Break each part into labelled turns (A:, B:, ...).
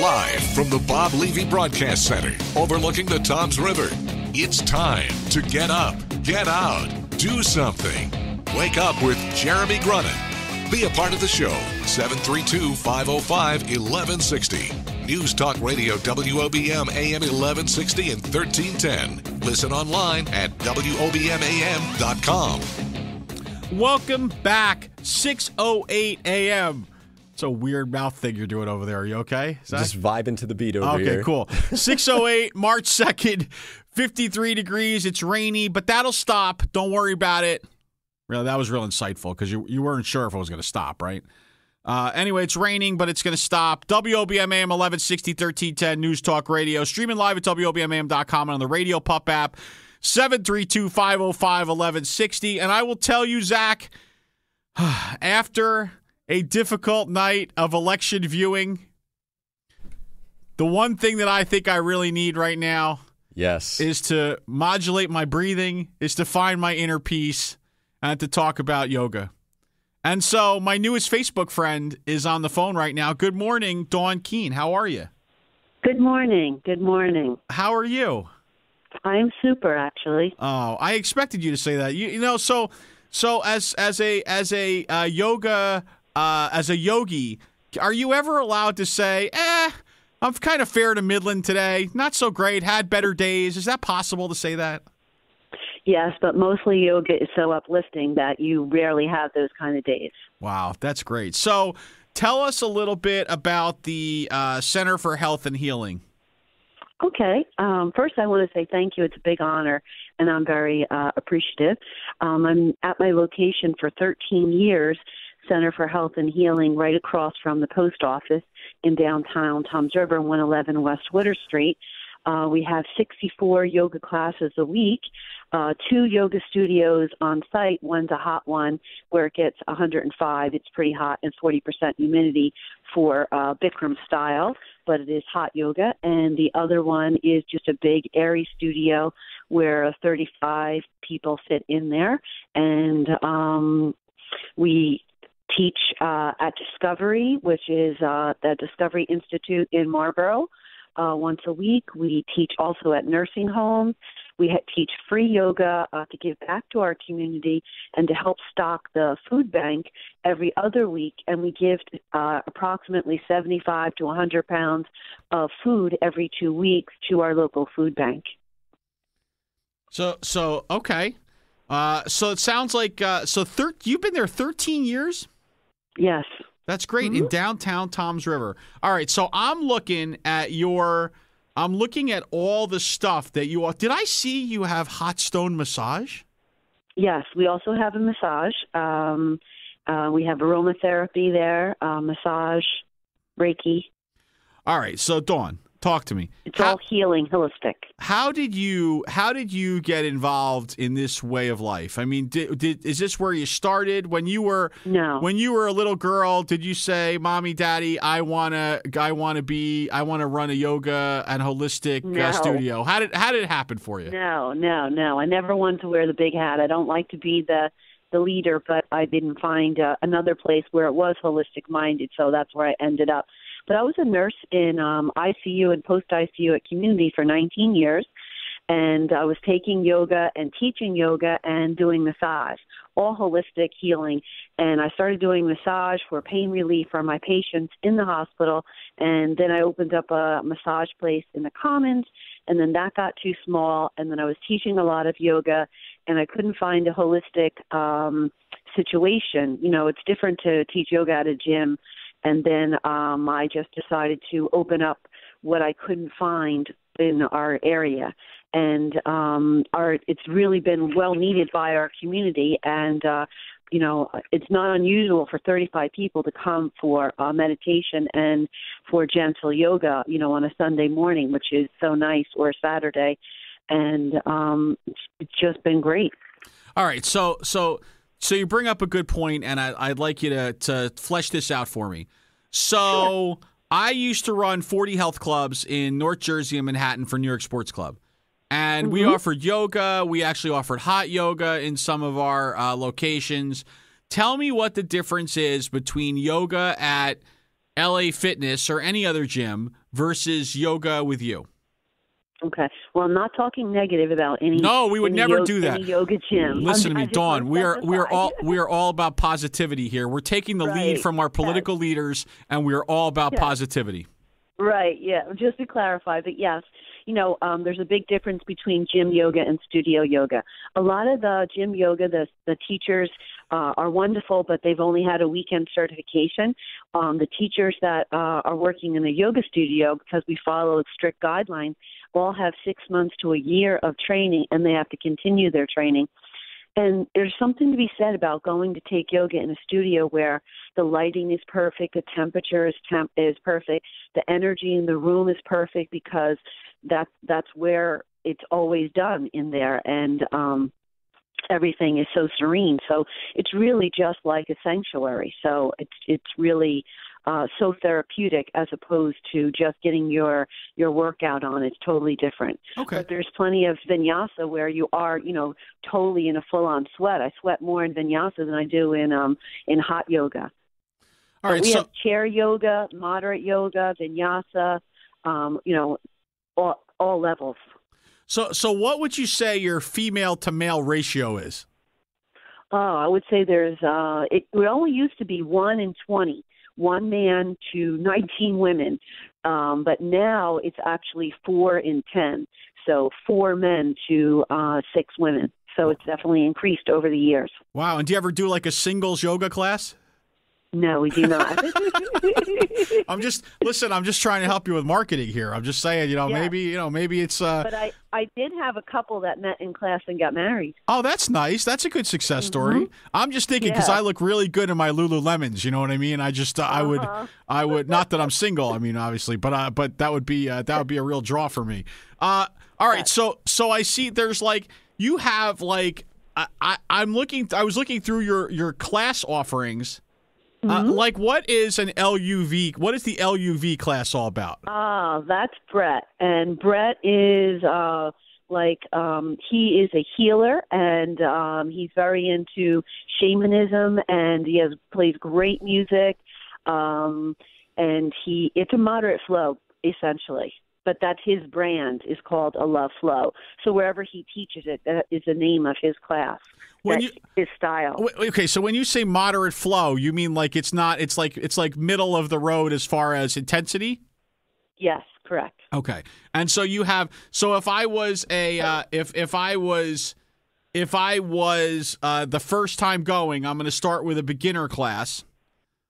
A: Live from the Bob Levy Broadcast Center, overlooking the Toms River, it's time to get up, get out, do something. Wake up with Jeremy Grunin. Be a part of the show, 732-505-1160. News Talk Radio WOBM AM 1160 and 1310. Listen online at WOBMAM.com.
B: Welcome back, 6:08 a.m. It's a weird mouth thing you're doing over there. Are you okay?
C: Just vibing to the beat over here.
B: Okay, cool. 6:08, March 2nd, 53 degrees. It's rainy, but that'll stop. Don't worry about it. Really, that was real insightful because you weren't sure if it was going to stop, right? Anyway, it's raining, but it's going to stop. WOBM AM 1160, 1310, News Talk Radio. Streaming live at WOBMAM.com and on the Radio Pup app. 732-505-1160. And I will tell you, Zach, after a difficult night of election viewing, the one thing that I think I really need right now is to modulate my breathing, is to find my inner peace, and to talk about yoga. And so my newest Facebook friend is on the phone right now. Good morning, Dawn Keene. How are you? Good morning. Good morning. How are you?
D: I'm super, actually.
B: Oh, I expected you to say that. You know, so as a yogi, are you ever allowed to say, I'm kind of fair to Midland today, not so great, had better days? Is that possible to say that?
D: Yes, but mostly yoga is so uplifting that you rarely have those kind of days.
B: Wow, that's great. So tell us a little bit about the Center for Health and Healing.
D: Okay. First, I want to say thank you. It's a big honor, and I'm very appreciative. I'm at my location for 13 years, Center for Health and Healing, right across from the post office in downtown Toms River, 111 West Witter Street. We have 64 yoga classes a week, 2 yoga studios on site. One's a hot one where it gets 105. It's pretty hot and 40% humidity for Bikram style, but it is hot yoga. And the other one is just a big airy studio where 35 people fit in there. And we teach at Discovery, which is the Discovery Institute in Marlborough. Once a week. We teach also at nursing homes. We teach free yoga to give back to our community and to help stock the food bank every other week. And we give approximately 75 to 100 pounds of food every 2 weeks to our local food bank.
B: So okay. So it sounds like you've been there 13 years?
D: Yes.
B: That's great. In downtown Toms River. All right, so I'm looking at all the stuff that you did I see you have hot stone massage?
D: Yes, we also have a massage. We have aromatherapy there, massage, Reiki.
B: All right, so Dawn, talk to me.
D: It's all healing, holistic.
B: How did you get involved in this way of life? I mean, is this where you started when you were a little girl? Did you say, "Mommy, Daddy, I want to run a yoga and holistic studio"? How did it happen for you?
D: No. I never wanted to wear the big hat. I don't like to be the leader, but I didn't find another place where it was holistic minded, so that's where I ended up. But I was a nurse in ICU and post-ICU at Community for 19 years, and I was taking yoga and teaching yoga and doing massage, all holistic healing. And I started doing massage for pain relief for my patients in the hospital, and then I opened up a massage place in the Commons, and then that got too small, and then I was teaching a lot of yoga, and I couldn't find a holistic situation. You know, it's different to teach yoga at a gym. And then I just decided to open up what I couldn't find in our area. And it's really been well needed by our community. And, it's not unusual for 35 people to come for meditation and for gentle yoga, on a Sunday morning, which is so nice, or Saturday. And it's just been great.
B: All right. So you bring up a good point, and I'd like you to flesh this out for me. So sure. I used to run 40 health clubs in North Jersey and Manhattan for New York Sports Club. And we offered yoga. We actually offered hot yoga in some of our locations. Tell me what the difference is between yoga at LA Fitness or any other gym versus yoga with you?
D: Okay. Well, I'm not talking negative about any.
B: No, we would never do that.
D: Any yoga gym.
B: Listen to me, Dawn. We are all about positivity here. We're taking the lead from our political leaders, and we are all about positivity.
D: Right. Yeah. Just to clarify, but yes, there's a big difference between gym yoga and studio yoga. A lot of the gym yoga, the teachers are wonderful, but they've only had a weekend certification. The teachers that are working in a yoga studio, because we follow strict guidelines, all have 6 months to a year of training, and they have to continue their training. And there's something to be said about going to take yoga in a studio where the lighting is perfect, the temperature is perfect, the energy in the room is perfect, because that's where it's always done in there, and everything is so serene. So it's really just like a sanctuary. So it's really so therapeutic as opposed to just getting your workout on. It's totally different.
B: Okay.
D: But there's plenty of vinyasa where you are, totally in a full-on sweat. I sweat more in vinyasa than I do in hot yoga.
B: All right.
D: We have chair yoga, moderate yoga, vinyasa, all levels.
B: So what would you say your female to male ratio is?
D: Oh, I would say there's it only used to be 1 in 20. 1 man to 19 women, but now it's actually 4 in 10. So 4 men to 6 women. So it's definitely increased over the years.
B: Wow. And do you ever do like a singles yoga class?
D: No, we do not.
B: I'm just trying to help you with marketing here. I'm just saying, maybe it's.
D: But I did have a couple that met in class and got married.
B: Oh, that's nice. That's a good success story. I'm just thinking because I look really good in my Lululemons. You know what I mean? I just I would not that I'm single. I mean, obviously, but that would be a real draw for me. All right, so I see there's like you have like I was looking through your class offerings. Like, what is an LUV? What is the LUV class all about?
D: That's Brett. And Brett is he is a healer, and he's very into shamanism, and he plays great music. And it's a moderate flow, essentially. But that's his brand is called A Love Flow. So wherever he teaches it, that is the name of his class. His style.
B: Okay, so when you say moderate flow, you mean like it's like middle of the road as far as intensity?
D: Yes, correct.
B: Okay. And so you have if I was the first time going, I'm going to start with a beginner class.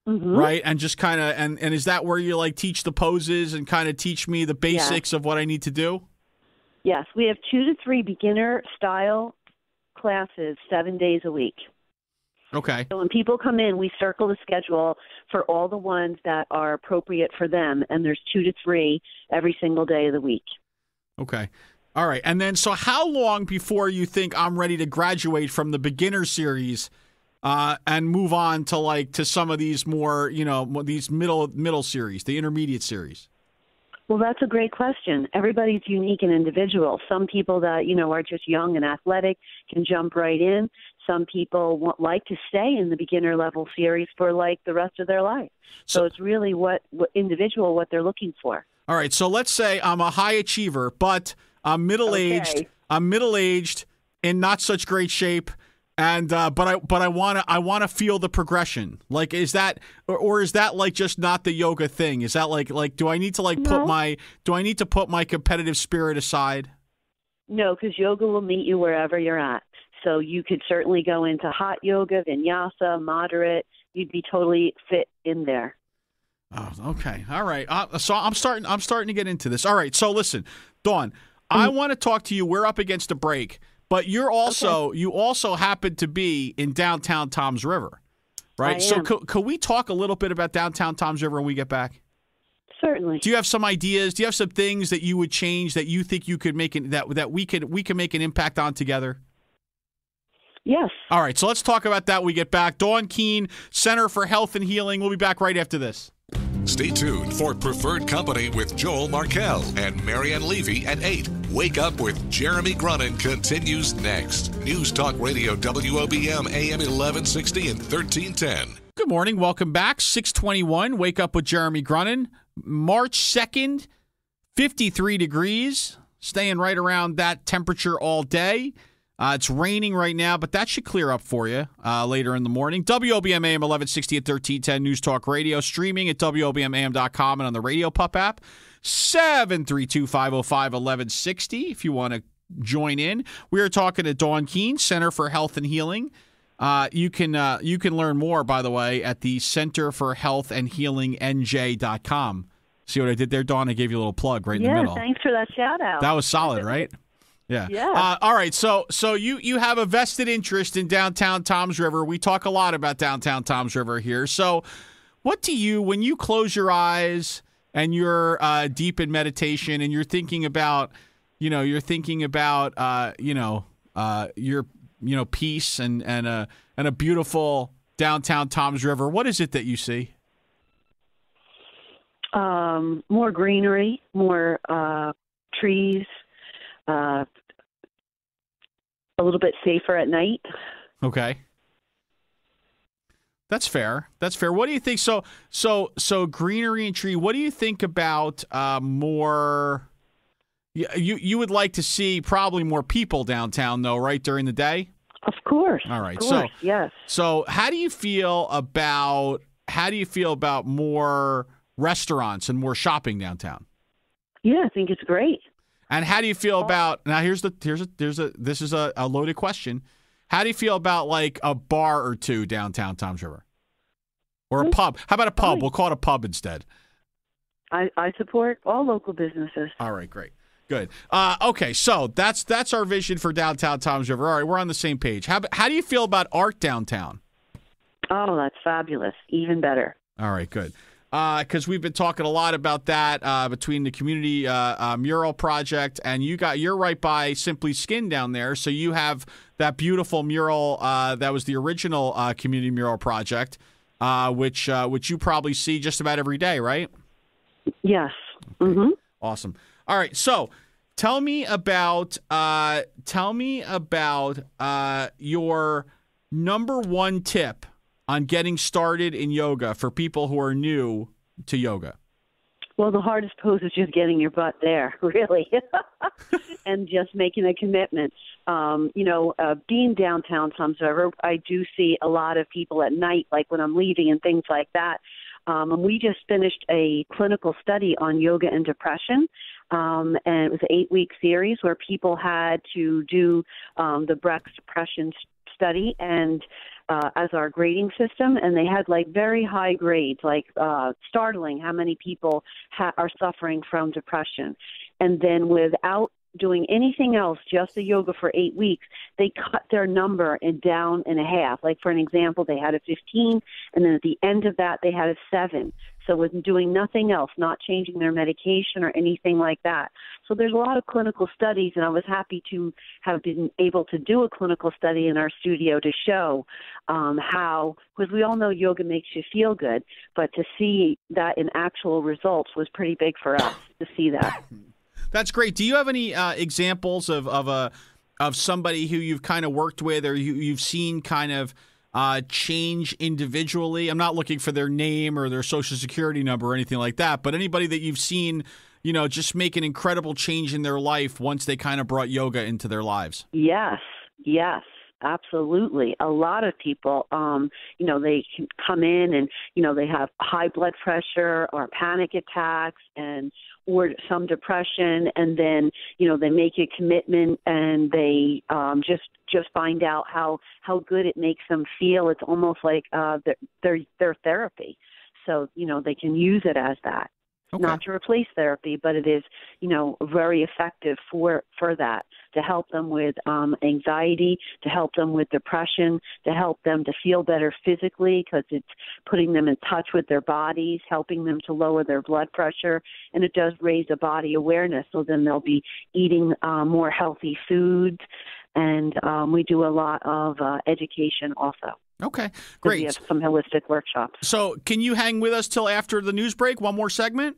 B: Mm-hmm. Right, and just kind of and is that where you like teach the poses and kind of teach me the basics of what I need to do?
D: Yes, we have 2 to 3 beginner style classes 7 days a week.
B: Okay.
D: So when people come in, we circle the schedule for all the ones that are appropriate for them, and there's 2 to 3 every single day of the week.
B: Okay. All right. And then so how long before you think I'm ready to graduate from the beginner series and move on to some of these more, these middle series, the intermediate series?
D: Well, that's a great question. Everybody's unique and individual. Some people that, are just young and athletic can jump right in. Some people like to stay in the beginner level series for like the rest of their life. So it's really what they're looking for.
B: All right. So let's say I'm a high achiever, but I'm middle-aged. Okay. I'm middle-aged in not such great shape. And but I want to feel the progression. Like, is that or is that like just not the yoga thing? Is that like do I need to put my competitive spirit aside?
D: No, because yoga will meet you wherever you're at. So you could certainly go into hot yoga, vinyasa, moderate. You'd be totally fit in there.
B: Oh, okay, all right. So I'm starting to get into this. All right. So listen, Dawn, I want to talk to you. We're up against a break. But you also happen to be in downtown Toms River, right?
D: I am.
B: So could we talk a little bit about downtown Toms River when we get back?
D: Certainly.
B: Do you have some ideas? Do you have some things that you would change that you think you could make that we can make an impact on together?
D: Yes.
B: All right. So let's talk about that when we get back. Dawn Keene, Center for Health and Healing. We'll be back right after this.
A: Stay tuned for Preferred Company with Joel Markell and Marianne Levy at 8. Wake Up with Jeremy Grunin continues next. News Talk Radio WOBM AM 1160 and 1310.
B: Good morning. Welcome back. 621. Wake Up with Jeremy Grunin. March 2nd, 53 degrees, staying right around that temperature all day. It's raining right now, but that should clear up for you later in the morning. WOBM AM 1160 at 1310 News Talk Radio, streaming at WOBMAM.com and on the Radio Pup app. 732-505-1160 if you want to join in. We are talking to Dawn Keene, Center for Health and Healing. You can learn more, by the way, at the Center for Health and Healing NJ.com. See what I did there, Dawn? I gave you a little plug right in the middle.
D: Yeah, thanks for that shout out.
B: That was solid, right? Yeah.
D: Yeah.
B: All right. So you have a vested interest in downtown Toms River. We talk a lot about downtown Toms River here. So what do you, when you close your eyes and you're deep in meditation and you're thinking about, your peace and a beautiful downtown Toms River, what is it that you see?
D: More greenery, more trees, a little bit safer at night.
B: Okay. That's fair. What do you think? So greenery and tree. What do you think about more? You would like to see probably more people downtown, though, right, during the day?
D: Of course.
B: All right.
D: Of course, yes.
B: So how do you feel about more restaurants and more shopping downtown?
D: Yeah, I think it's great.
B: And how do you feel about now? This is a loaded question. How do you feel about like a bar or two downtown Toms River, or a pub? How about a pub? We'll call it a pub instead.
D: I support all local businesses.
B: All right, great, good. Okay, so that's our vision for downtown Toms River. All right, we're on the same page. How do you feel about art downtown? Oh,
D: that's fabulous. Even better.
B: All right, good. Because we've been talking a lot about that between the community mural project and you're right by Simply Skin down there, so you have that beautiful mural that was the original community mural project, which you probably see just about every day, right?
D: Yes.
B: Okay.
D: Mm-hmm.
B: Awesome. All right, so tell me about your number one tip on getting started in yoga for people who are new to yoga.
D: Well, the hardest pose is just getting your butt there, really, and just making a commitment. Being downtown Toms River, I do see a lot of people at night, like when I'm leaving and things like that. And we just finished a clinical study on yoga and depression. And it was an 8-week series where people had to do the Brecht's depression study and as our grading system, and they had like very high grades, like startling how many people are suffering from depression. And then without doing anything else, just the yoga for 8 weeks, they cut their number down in half. Like for an example, they had a 15, and then at the end of that, they had a 7. So with doing nothing else, not changing their medication or anything like that. So there's a lot of clinical studies, and I was happy to have been able to do a clinical study in our studio to show how, because we all know yoga makes you feel good, but to see that in actual results was pretty big for us to see that.
B: That's great. Do you have any examples of somebody who you've kind of worked with or you've seen kind of change individually? I'm not looking for their name or their social security number or anything like that, but anybody that you've seen, just make an incredible change in their life once they kind of brought yoga into their lives. Yes,
D: absolutely. A lot of people, they can come in and, they have high blood pressure or panic attacks or some depression, and then, they make a commitment and they just find out how good it makes them feel. It's almost like their therapy. So, they can use it as that. Okay. Not to replace therapy, but it is, very effective for that, to help them with anxiety, to help them with depression, to help them to feel better physically, because it's putting them in touch with their bodies, helping them to lower their blood pressure, and it does raise the body awareness. So then they'll be eating more healthy foods, and we do a lot of education also.
B: Okay, great.
D: We have some holistic workshops.
B: So can you hang with us till after the news break? One more segment?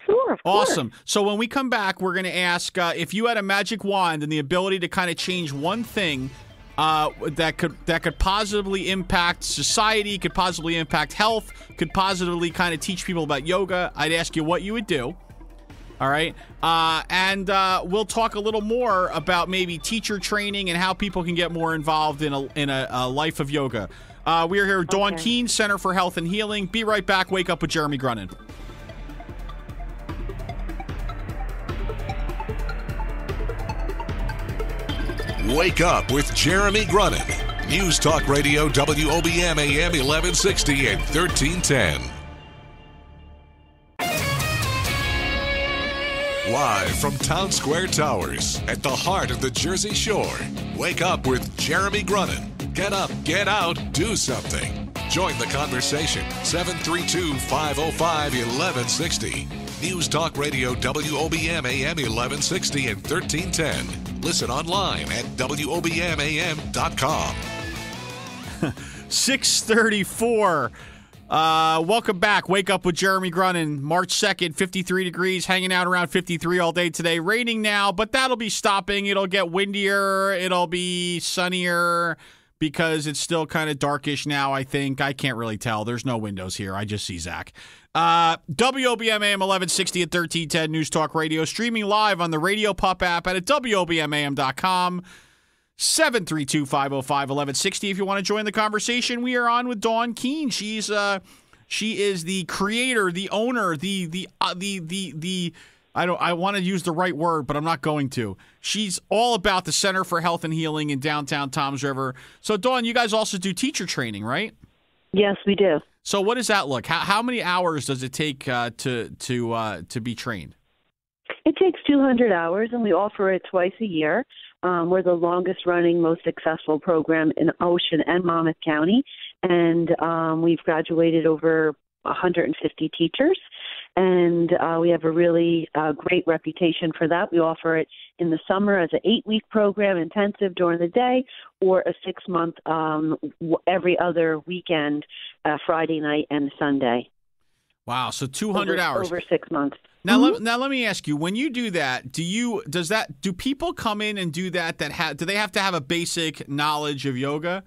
D: Sure, of course.
B: Awesome. So when we come back, we're going to ask if you had a magic wand and the ability to kind of change one thing that could positively impact society, could positively impact health, could positively kind of teach people about yoga, I'd ask you what you would do. All right. And we'll talk a little more about maybe teacher training and how people can get more involved in a life of yoga. We are here with Dawn Keene, Center for Health and Healing. Be right back. Wake Up with Jeremy Grunin.
A: Wake Up with Jeremy Grunin. News Talk Radio WOBM AM 1160 and 1310. Live from Town Square Towers at the heart of the Jersey Shore. Wake Up with Jeremy Grunin. Get up, get out, do something. Join the conversation. 732-505-1160. News Talk Radio WOBM AM 1160 and 1310. Listen online at WOBMAM.com.
B: 6:34. Welcome back. Wake Up with Jeremy Grunin. March 2nd, 53 degrees, hanging out around 53 all day today. Raining now, but that'll be stopping. It'll get windier. It'll be sunnier because it's still kind of darkish now, I think. I can't really tell. There's no windows here. I just see Zach. WOBM AM 1160 at 1310 News Talk Radio. Streaming live on the Radio Pup app at WOBMAM.com. 732-505-1160 if you want to join the conversation. We are on with Dawn Keene. She is the creator, the owner, I want to use the right word, but I'm not going to. She's all about the Center for Health and Healing in downtown Toms River. So Dawn, you guys also do teacher training, right?
D: Yes, we do.
B: So what does that look? How many hours does it take to be trained?
D: It takes 200 hours, and we offer it twice a year. We're the longest-running, most successful program in Ocean and Monmouth County, and we've graduated over 150 teachers, and we have a really great reputation for that. We offer it in the summer as an 8-week program, intensive during the day, or a 6-month every other weekend, Friday night and Sunday.
B: Wow, so 200 hours.
D: Over 6 months.
B: Now, let me ask you: when you do that, do people come in and do that? Do they have to have a basic knowledge of yoga,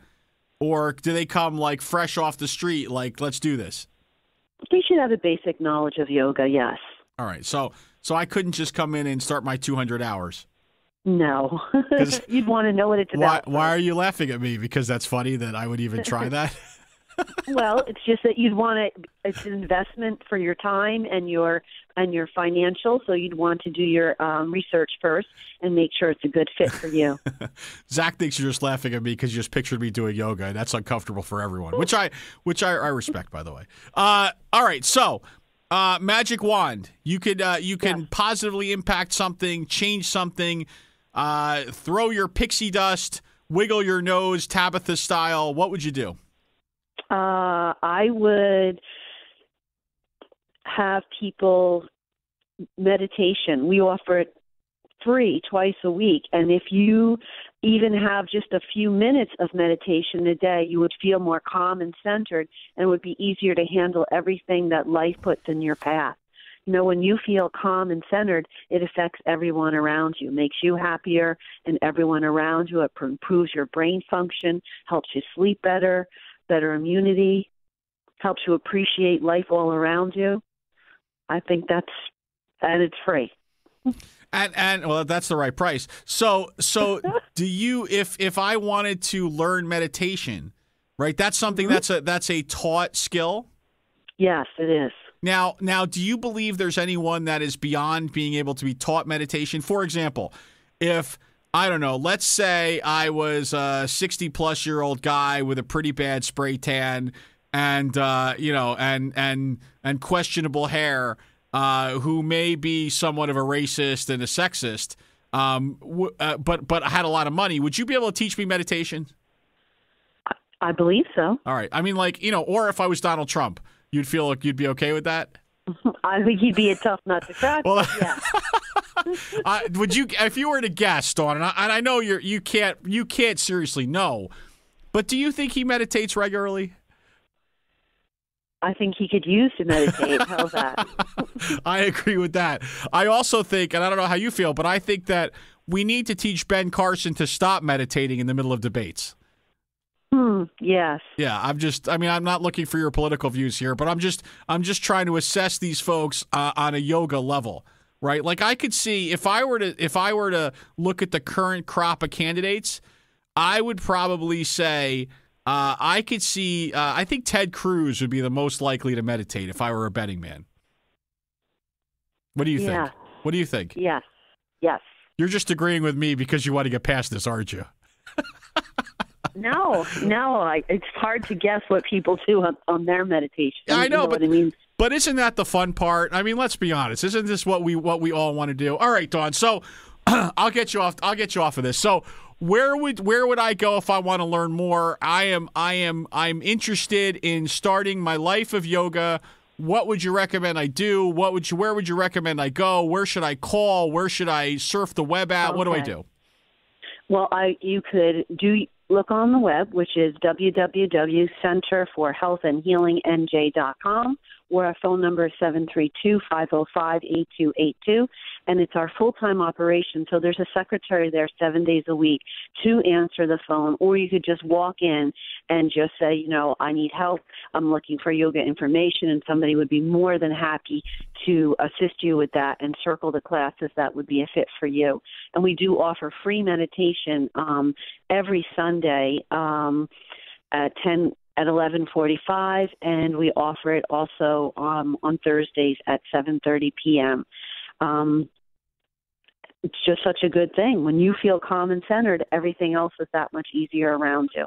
B: or do they come like fresh off the street, like let's do this?
D: They should have a basic knowledge of yoga. Yes.
B: All right, so I couldn't just come in and start my 200 hours.
D: No, you'd want to know what it's about.
B: Why are you laughing at me? Because that's funny that I would even try that.
D: Well, it's just that you'd want to. It's an investment for your time and your financial. So you'd want to do your research first and make sure it's a good fit for you.
B: Zach thinks you're just laughing at me because you just pictured me doing yoga, and that's uncomfortable for everyone, which I respect, by the way. All right, so magic wand. You can positively impact something, change something, throw your pixie dust, wiggle your nose, Tabitha style. What would you do?
D: I would have people meditation. We offer it free twice a week. And if you even have just a few minutes of meditation a day, you would feel more calm and centered, and it would be easier to handle everything that life puts in your path. You know, when you feel calm and centered, it affects everyone around you, makes you happier and everyone around you. It improves your brain function, helps you sleep better immunity, helps you appreciate life all around you. I think and it's free.
B: And well, that's the right price. So do you, if I wanted to learn meditation, right? That's something that's a taught skill.
D: Yes, it is.
B: Now, do you believe there's anyone that is beyond being able to be taught meditation? For example, if I don't know, let's say I was a 60-plus-year-old guy with a pretty bad spray tan and and questionable hair, who may be somewhat of a racist and a sexist, but I had a lot of money. Would you be able to teach me meditation?
D: I believe so.
B: All right. I mean, or if I was Donald Trump, you'd feel like you'd be okay with that?
D: I think you'd be a tough nut to crack. Well, yeah.
B: Would you, if you were to guess, Dawn, and I know you can't seriously know, but do you think he meditates regularly?
D: I think he could use to meditate. How's that?
B: I agree with that. I also think, and I don't know how you feel, but I think that we need to teach Ben Carson to stop meditating in the middle of debates.
D: Yes.
B: Yeah, I'm not looking for your political views here, but I'm just trying to assess these folks on a yoga level, right? Like I could see if I were to look at the current crop of candidates, I would probably say I could see I think Ted Cruz would be the most likely to meditate if I were a betting man. What do you think? What do you think?
D: Yes. Yes.
B: You're just agreeing with me because you want to get past this, aren't you?
D: No. It's hard to guess what people do on their meditation.
B: I know,
D: but I mean?
B: But isn't that the fun part? I mean, let's be honest. Isn't this what we all want to do? All right, Dawn. So I'll get you off of this. So where would I go if I want to learn more? I'm interested in starting my life of yoga. What would you recommend I do? Where would you recommend I go? Where should I call? Where should I surf the web at?
D: Okay.
B: What do I do?
D: Well, you could look on the web, which is www.centerforhealthandhealingnj.com, or our phone number is 732-505-8282, and it's our full-time operation. So there's a secretary there 7 days a week to answer the phone, or you could just walk in and just say, I need help. I'm looking for yoga information, and somebody would be more than happy to assist you with that and circle the classes that would be a fit for you. And we do offer free meditation every Sunday at 11:45, and we offer it also on Thursdays at 7:30 p.m. It's just such a good thing. When you feel calm and centered, everything else is that much easier around you.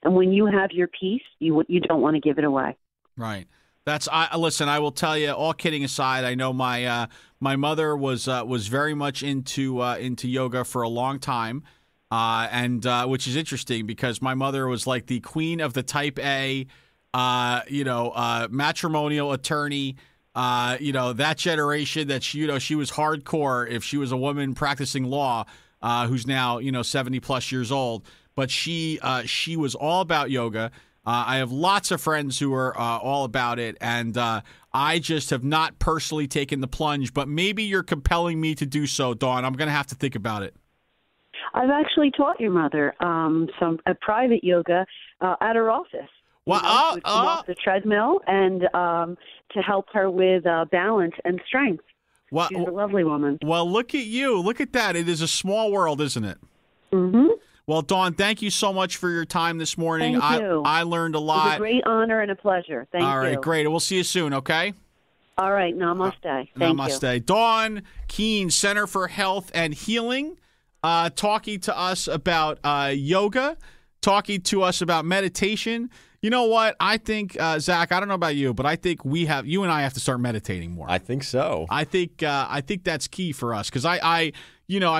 D: And when you have your peace, you don't want to give it away.
B: Right. Listen, I will tell you, all kidding aside, I know my mother was very much into yoga for a long time. And which is interesting because my mother was like the queen of the type A, matrimonial attorney, that generation that she was hardcore if she was a woman practicing law, who's now, 70 plus years old. But she was all about yoga. I have lots of friends who are all about it, and I just have not personally taken the plunge. But maybe you're compelling me to do so, Dawn. I'm going to have to think about it.
D: I've actually taught your mother a private yoga at her office.
B: Well,
D: come off the treadmill and to help her with balance and strength.
B: Well,
D: she's a lovely woman.
B: Well, look at you. Look at that. It is a small world, isn't it?
D: Mm-hmm.
B: Well, Dawn, thank you so much for your time this morning.
D: Thank you.
B: I learned a lot.
D: It was a great honor and a pleasure. Thank you.
B: All right, great. We'll see you soon, okay?
D: All right. Namaste. Thank you.
B: Namaste. Dawn Keene, Center for Health and Healing, talking to us about yoga, talking to us about meditation. You know what? I think, Zach, I don't know about you, but I think you and I have to start meditating more.
C: I think so.
B: I think that's key for us because I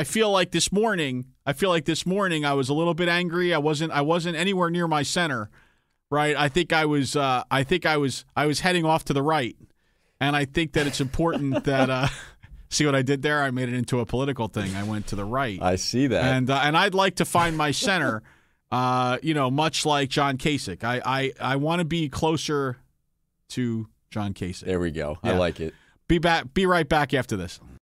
B: feel like this morning I was a little bit angry. I wasn't anywhere near my center, right? I think I was heading off to the right, and I think that it's important that see what I did there? I made it into a political thing. I went to the right.
C: I see that,
B: and I'd like to find my center. Much like John Kasich, I want to be closer to John Kasich.
C: There we go.
B: Yeah.
C: I like it.
B: Be right back after this.